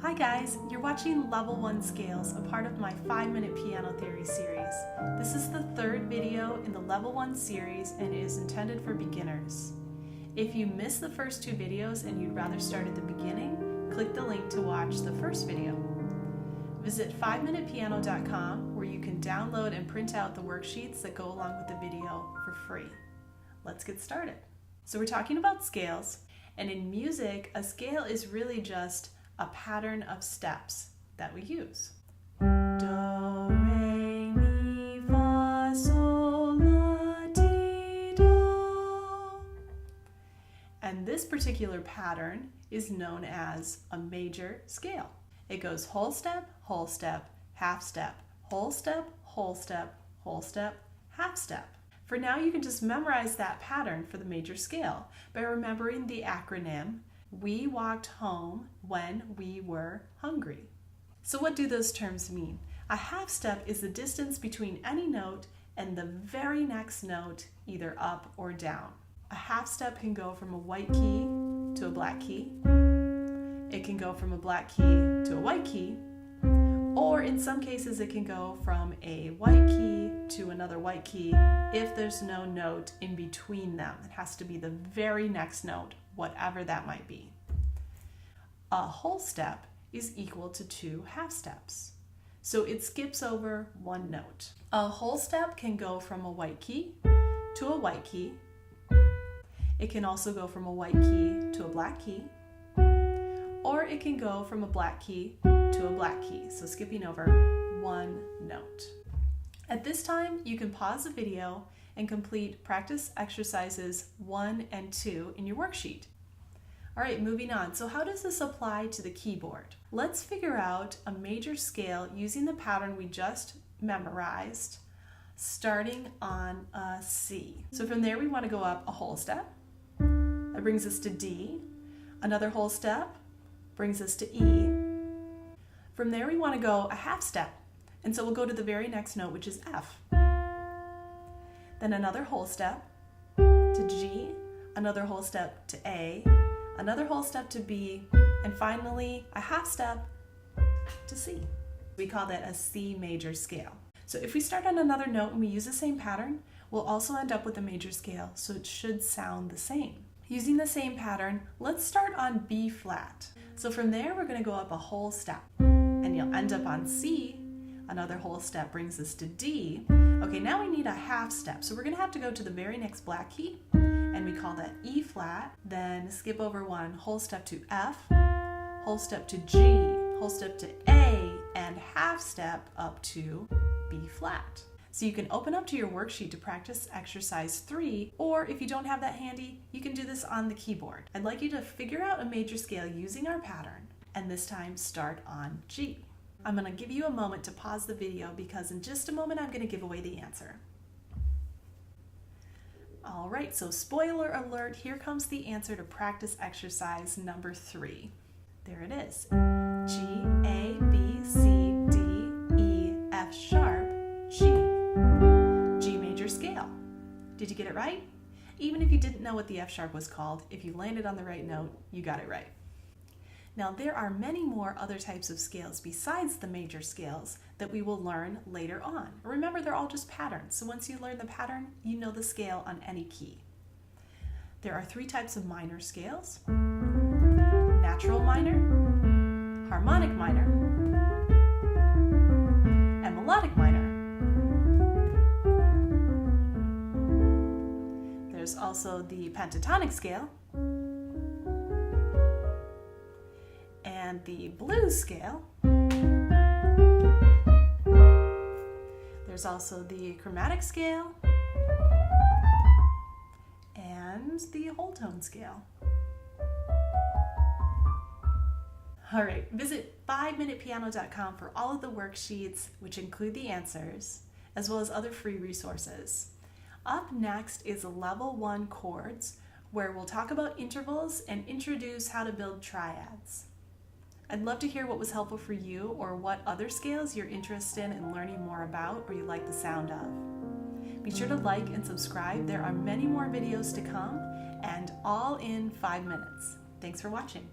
Hi guys, you're watching Level 1 Scales, a part of my 5-minute piano theory series. This is the third video in the Level 1 series and it is intended for beginners. If you missed the first two videos and you'd rather start at the beginning, click the link to watch the first video. Visit 5minutepiano.com where you can download and print out the worksheets that go along with the video for free. Let's get started. So we're talking about scales, and in music, a scale is really just a pattern of steps that we use. Do, re, mi, fa, sol, la, ti, do. And this particular pattern is known as a major scale. It goes whole step, half step, whole step, whole step, whole step, half step. For now, you can just memorize that pattern for the major scale by remembering the acronym, we walked home when we were hungry. So what do those terms mean? A half step is the distance between any note and the very next note, either up or down. A half step can go from a white key to a black key. It can go from a black key to a white key. Or in some cases, it can go from a white key to another white key if there's no note in between them. It has to be the very next note, whatever that might be. A whole step is equal to 2 half steps. So it skips over one note. A whole step can go from a white key to a white key. It can also go from a white key to a black key. Or it can go from a black key to a black key, so skipping over one note. At this time, you can pause the video and complete practice exercises 1 and 2 in your worksheet. All right, moving on. So how does this apply to the keyboard? Let's figure out a major scale using the pattern we just memorized, starting on a C. So from there, we want to go up a whole step. That brings us to D. Another whole step brings us to E. From there, we want to go a half step. And so we'll go to the very next note, which is F. Then another whole step to G, another whole step to A, another whole step to B, and finally a half step to C. We call that a C major scale. So if we start on another note and we use the same pattern, we'll also end up with a major scale, so it should sound the same. Using the same pattern, let's start on B flat. So from there, we're going to go up a whole step, and you'll end up on C. Another whole step brings us to D. Okay, now we need a half step. So we're going to have to go to the very next black key, and we call that E flat. Then skip over one, whole step to F, whole step to G, whole step to A, and half step up to B flat. So you can open up to your worksheet to practice exercise 3, or if you don't have that handy, you can do this on the keyboard. I'd like you to figure out a major scale using our pattern, and this time start on G. I'm going to give you a moment to pause the video because in just a moment I'm going to give away the answer. All right, so spoiler alert, here comes the answer to practice exercise number 3. There it is. G, A, B, C, D, E, F sharp, G. G major scale. Did you get it right? Even if you didn't know what the F sharp was called, if you landed on the right note, you got it right. Now there are many more other types of scales besides the major scales that we will learn later on. Remember, they're all just patterns, so once you learn the pattern, you know the scale on any key. There are 3 types of minor scales: natural minor, harmonic minor, and melodic minor. There's also the pentatonic scale and the blues scale. There's also the chromatic scale and the whole tone scale. All right, visit 5minutepiano.com for all of the worksheets, which include the answers, as well as other free resources. Up next is Level 1 chords, where we'll talk about intervals and introduce how to build triads. I'd love to hear what was helpful for you or what other scales you're interested in learning more about or you like the sound of. Be sure to like and subscribe. There are many more videos to come, and all in 5 minutes. Thanks for watching.